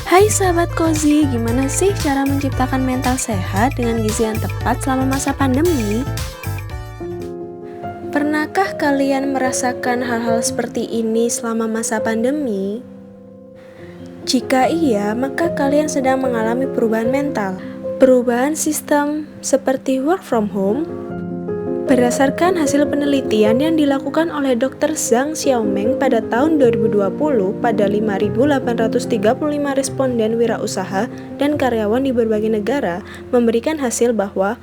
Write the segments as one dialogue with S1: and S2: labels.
S1: Hai sahabat Cozy, gimana sih cara menciptakan mental sehat dengan gizi yang tepat selama masa pandemi? Pernahkah kalian merasakan hal-hal seperti ini selama masa pandemi? Jika iya, maka kalian sedang mengalami perubahan mental. Perubahan sistem seperti work from home. Berdasarkan hasil penelitian yang dilakukan oleh Dr. Zhang Xiaomeng pada tahun 2020 pada 5.835 responden wirausaha dan karyawan di berbagai negara, memberikan hasil bahwa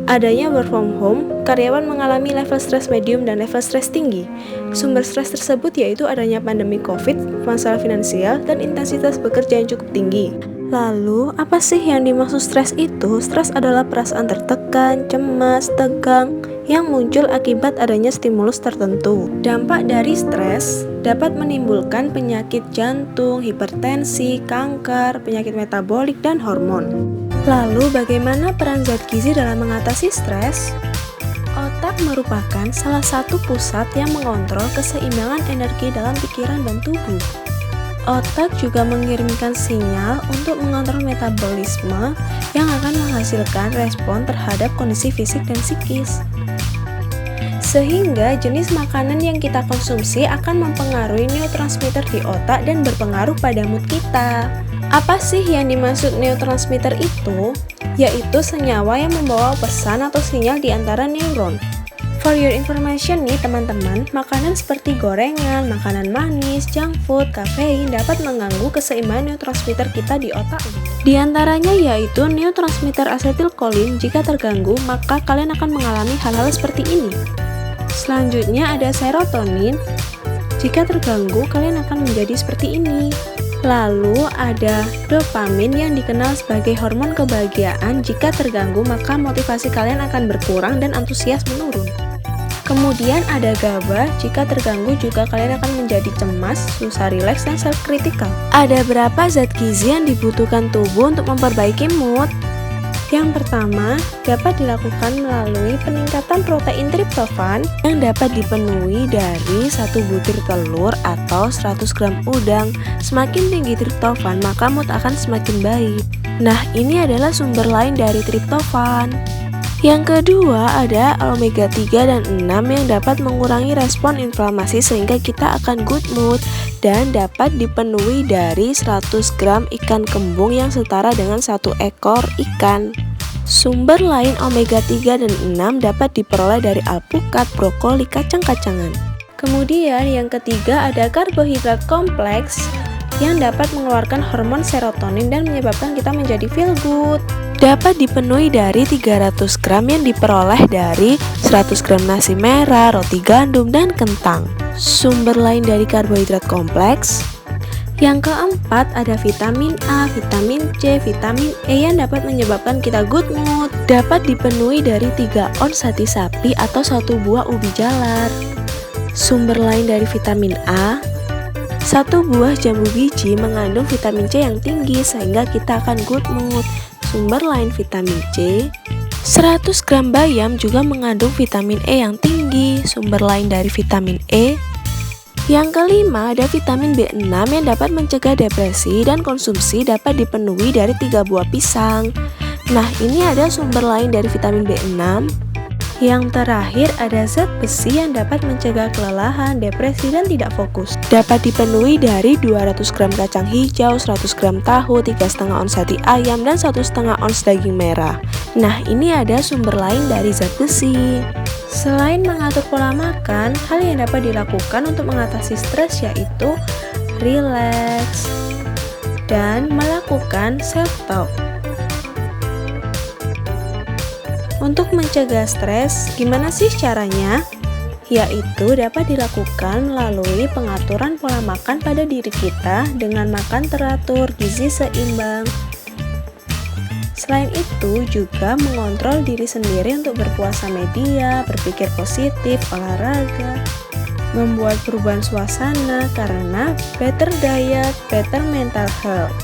S1: adanya work from home, karyawan mengalami level stres medium dan level stres tinggi. Sumber stres tersebut yaitu adanya pandemi COVID, masalah finansial, dan intensitas bekerja yang cukup tinggi. Lalu, apa sih yang dimaksud stres itu? Stres adalah perasaan tertekan, cemas, tegang, yang muncul akibat adanya stimulus tertentu. Dampak dari stres dapat menimbulkan penyakit jantung, hipertensi, kanker, penyakit metabolik, dan hormon. Lalu, bagaimana peran zat gizi dalam mengatasi stres? Otak merupakan salah satu pusat yang mengontrol keseimbangan energi dalam pikiran dan tubuh. Otak juga mengirimkan sinyal untuk mengontrol metabolisme yang akan menghasilkan respon terhadap kondisi fisik dan psikis. Sehingga jenis makanan yang kita konsumsi akan mempengaruhi neurotransmitter di otak dan berpengaruh pada mood kita. Apa sih yang dimaksud neurotransmitter itu? Yaitu senyawa yang membawa pesan atau sinyal di antara neuron. For your information nih teman-teman, makanan seperti gorengan, makanan manis, junk food, kafein dapat mengganggu keseimbangan neurotransmitter kita di otak. Di antaranya yaitu neurotransmitter asetilkolin. Jika terganggu, maka kalian akan mengalami hal-hal seperti ini. Selanjutnya ada serotonin. Jika terganggu, kalian akan menjadi seperti ini. Lalu ada dopamin yang dikenal sebagai hormon kebahagiaan. Jika terganggu, maka motivasi kalian akan berkurang dan antusias menurun. Kemudian ada GABA, jika terganggu juga kalian akan menjadi cemas, susah rileks, dan self-critical. Ada berapa zat gizi yang dibutuhkan tubuh untuk memperbaiki mood? Yang pertama, dapat dilakukan melalui peningkatan protein triptofan yang dapat dipenuhi dari 1 butir telur atau 100 gram udang. Semakin tinggi triptofan, maka mood akan semakin baik. Nah, ini adalah sumber lain dari triptofan. Yang kedua ada omega 3 dan 6 yang dapat mengurangi respon inflamasi sehingga kita akan good mood dan dapat dipenuhi dari 100 gram ikan kembung yang setara dengan 1 ekor ikan. Sumber lain omega 3 dan 6 dapat diperoleh dari alpukat, brokoli, kacang-kacangan. Kemudian yang ketiga ada karbohidrat kompleks yang dapat mengeluarkan hormon serotonin dan menyebabkan kita menjadi feel good. Dapat dipenuhi dari 300 gram yang diperoleh dari 100 gram nasi merah, roti gandum, dan kentang. Sumber lain dari karbohidrat kompleks. Yang keempat ada vitamin A, vitamin C, vitamin E yang dapat menyebabkan kita good mood. Dapat dipenuhi dari 3 ons hati sapi atau 1 buah ubi jalar. Sumber lain dari vitamin A. 1 buah jambu biji mengandung vitamin C yang tinggi sehingga kita akan good mood. Sumber lain vitamin C, 100 gram bayam juga mengandung vitamin E yang tinggi. Sumber lain dari vitamin E. Yang kelima ada vitamin B6 yang dapat mencegah depresi dan konsumsi dapat dipenuhi dari 3 buah pisang. Nah, ini ada sumber lain dari vitamin B6. Yang terakhir ada zat besi yang dapat mencegah kelelahan, depresi, dan tidak fokus. Dapat dipenuhi dari 200 gram kacang hijau, 100 gram tahu, 3,5 ons hati ayam, dan 1,5 ons daging merah. Nah, ini ada sumber lain dari zat besi. Selain mengatur pola makan, hal yang dapat dilakukan untuk mengatasi stres yaitu relax dan melakukan self-talk. Untuk mencegah stres, gimana sih caranya? Yaitu dapat dilakukan melalui pengaturan pola makan pada diri kita dengan makan teratur, gizi seimbang. Selain itu, juga mengontrol diri sendiri untuk berpuasa media, berpikir positif, olahraga, membuat perubahan suasana karena better diet, better mental health.